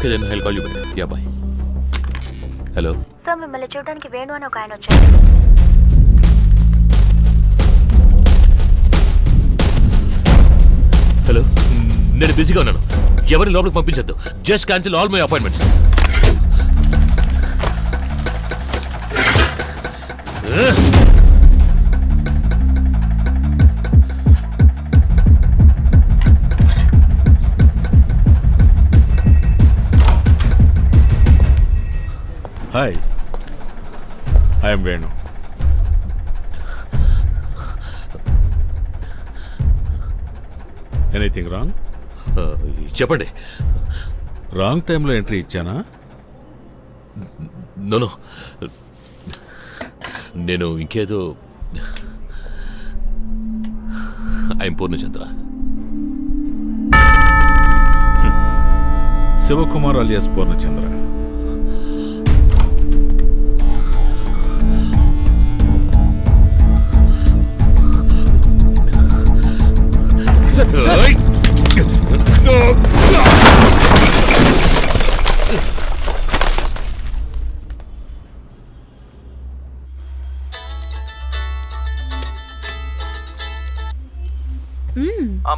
Okay then I'll call you back. Yeah bye. Hello sir, మిమ్మల్ని చూడడానికి వేణు అని ఒక ఆయన వచ్చారు. హలో, నేను బిజీగా ఉన్నాను. ఎవరిని లోపలికి పంపించద్దు. Just cancel all my appointments. Hi, I'm Venu. Anything wrong? చెప్పండి. రాంగ్ టైంలో ఎంట్రీ ఇచ్చానా? నో, నేను ఇంకేదో. ఐఎమ్ పూర్ణచంద్ర. శివకుమార్ అలియాస్ పూర్ణచంద్ర.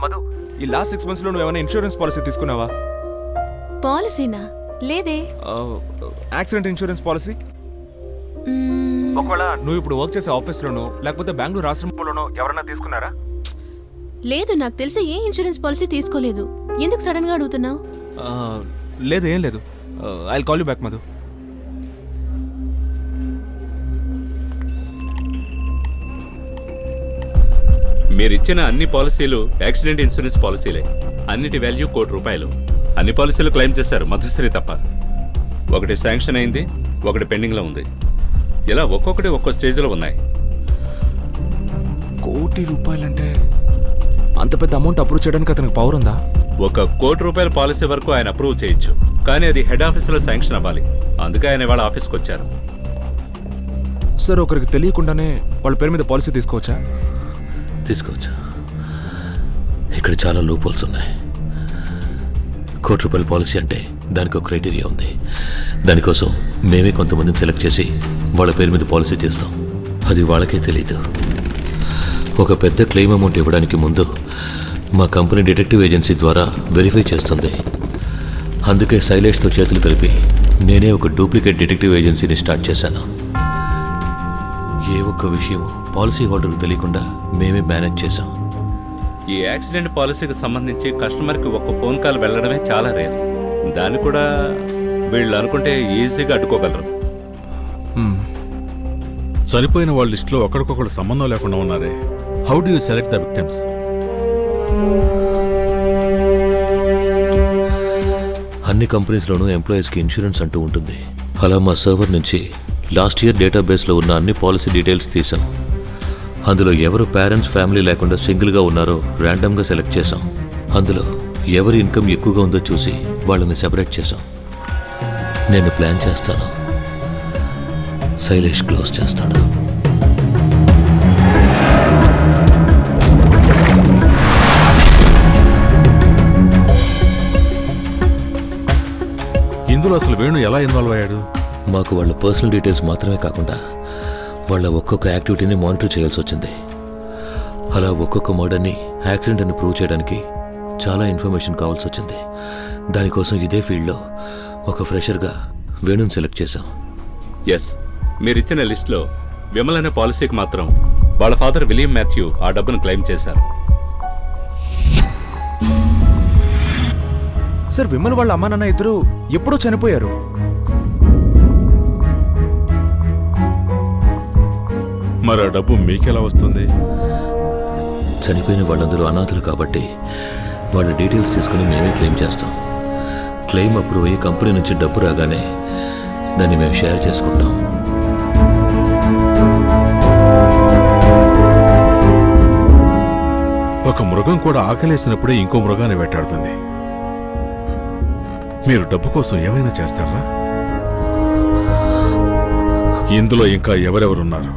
మధు, ఈ లాస్ట్ 6 months లో నువ్వు ఏమైనా ఇన్సూరెన్స్ పాలసీ తీసుకున్నావా? పాలసీనా? లేదే. Accident insurance policy? ఒకవేళ నువ్వు ఇప్పుడు వర్క్ చేసే ఆఫీస్లోనో లేకపోతే బెంగళూరు ఆశ్రమంలోనో ఎవరైనా తీసుకున్నారా? లేదు, నాకు తెలిసి ఏ ఇన్సూరెన్స్ పాలసీ తీసుకోలేదు. ఎందుకు సడన్ గా అడుగుతున్నావు? లేదు, ఏం లేదు. I call you back Madhu. మీరిచ్చిన అన్ని పాలసీలు యాక్సిడెంట్ ఇన్సూరెన్స్ పాలసీలే. అన్నిటి వాల్యూ ₹1,00,00,000. అన్ని పాలసీలు క్లెయిమ్ చేశారు, మధుశ్రీ తప్ప. ఒకటి శాంక్షన్ అయింది, ఒకటి పెండింగ్లో ఉంది. ఇలా ఒక్కొక్కటి ఒక్కో స్టేజ్లో ఉన్నాయి. ₹1,00,00,000 అంత పెద్ద అమౌంట్ అప్రూవ్ చేయడానికి అతనికి పవర్ ఉందా? ₹1,00,00,000 పాలసీ వరకు ఆయన అప్రూవ్ చేయొచ్చు, కానీ అది హెడ్ ఆఫీసులో శాంక్షన్ అవ్వాలి. అందుకే ఆయన వాళ్ళ ఆఫీస్కి వచ్చారు. సార్, ఒకరికి తెలియకుండానే వాళ్ళ పేరు మీద పాలసీ తీసుకోవచ్చా? తీసుకోవచ్చు. ఇక్కడ చాలా లూపోల్స్ ఉన్నాయి. ₹1,00,00,000 పాలసీ అంటే దానికి ఒక క్రైటీరియా ఉంది. దానికోసం మేమే కొంతమందిని సెలెక్ట్ చేసి వాళ్ళ పేరు మీద పాలసీ చేస్తాం. అది వాళ్ళకే తెలియదు. ఒక పెద్ద క్లెయిమ్ అమౌంట్ ఇవ్వడానికి ముందు మా కంపెనీ డిటెక్టివ్ ఏజెన్సీ ద్వారా వెరిఫై చేస్తుంది. అందుకే శైలేష్తో చేతులు కలిపి నేనే ఒక డూప్లికేట్ డిటెక్టివ్ ఏజెన్సీని స్టార్ట్ చేశాను. ఏ ఒక్క విషయం పాలసీ హోల్డర్కు తెలియకుండా మేమే మేనేజ్ చేశాం. ఈ యాక్సిడెంట్ పాలసీకి సంబంధించి కస్టమర్కి ఒక ఫోన్ కాల్ వెళ్ళడమే చాలా రేర్. దాన్ని కూడా వీళ్ళు అనుకుంటే ఈజీగా అడ్డుకోగలరు. చనిపోయిన వాళ్ళ లిస్టులో ఒకరికొకరు సంబంధం లేకుండా ఉన్నారే. How do you select the victims? అన్ని కంపెనీస్లోనూ ఎంప్లాయీస్కి ఇన్సూరెన్స్ అంటూ ఉంటుంది. అలా మా సర్వర్ నుంచి లాస్ట్ ఇయర్ డేటాబేస్లో ఉన్న అన్ని పాలసీ డీటెయిల్స్ తీసాం. అందులో ఎవరు పేరెంట్స్ ఫ్యామిలీ లేకుండా సింగిల్గా ఉన్నారో ర్యాండమ్గా సెలెక్ట్ చేసాం. అందులో ఎవరి ఇన్కమ్ ఎక్కువగా ఉందో చూసి వాళ్ళని సెపరేట్ చేసాం. నేను ప్లాన్ చేస్తాను, శైలేష్ క్లోజ్ చేస్తాడు. ఇందులో అసలు వేణు ఎలా ఇన్వాల్వ్ అయ్యాడు? మాకు వాళ్ళ పర్సనల్ డీటెయిల్స్ మాత్రమే కాకుండా వాళ్ళ ఒక్కొక్క యాక్టివిటీని మానిటర్ చేయాల్సి వచ్చింది. అలా ఒక్కొక్క మర్డర్ని యాక్సిడెంట్ అని ప్రూవ్ చేయడానికి చాలా ఇన్ఫర్మేషన్ కావాల్సి వచ్చింది. దానికోసం ఇదే ఫీల్డ్లో ఒక ఫ్రెషర్గా వేణుని సెలెక్ట్ చేశాం. ఎస్, మీరిచ్చిన లిస్ట్లో విమల్ అనే పాలసీకి మాత్రం వాళ్ళ ఫాదర్ విలియం మాథ్యూ ఆ డబ్బును క్లెయిమ్ చేశారు. సార్, విమల్ వాళ్ళ అమ్మా నాన్న ఇద్దరు ఎప్పుడూ చనిపోయారు. మరి ఆ డబ్బు మీకెలా వస్తుంది? చనిపోయిన వాళ్ళందరూ అనాథలు కాబట్టి వాళ్ళ డీటెయిల్స్ తీసుకుని మేమే క్లెయిమ్ చేస్తాం. క్లెయిమ్ అప్రూవ్ అయ్యి కంపెనీ నుంచి డబ్బు రాగానే దాన్ని మేము షేర్ చేసుకుంటాం. ఒక మృగం కూడా ఆకలేసినప్పుడే ఇంకో మృగాన్ని వేటాడుతుంది. మీరు డబ్బు కోసం ఏమైనా చేస్తారా? ఇందులో ఇంకా ఎవరెవరున్నారు?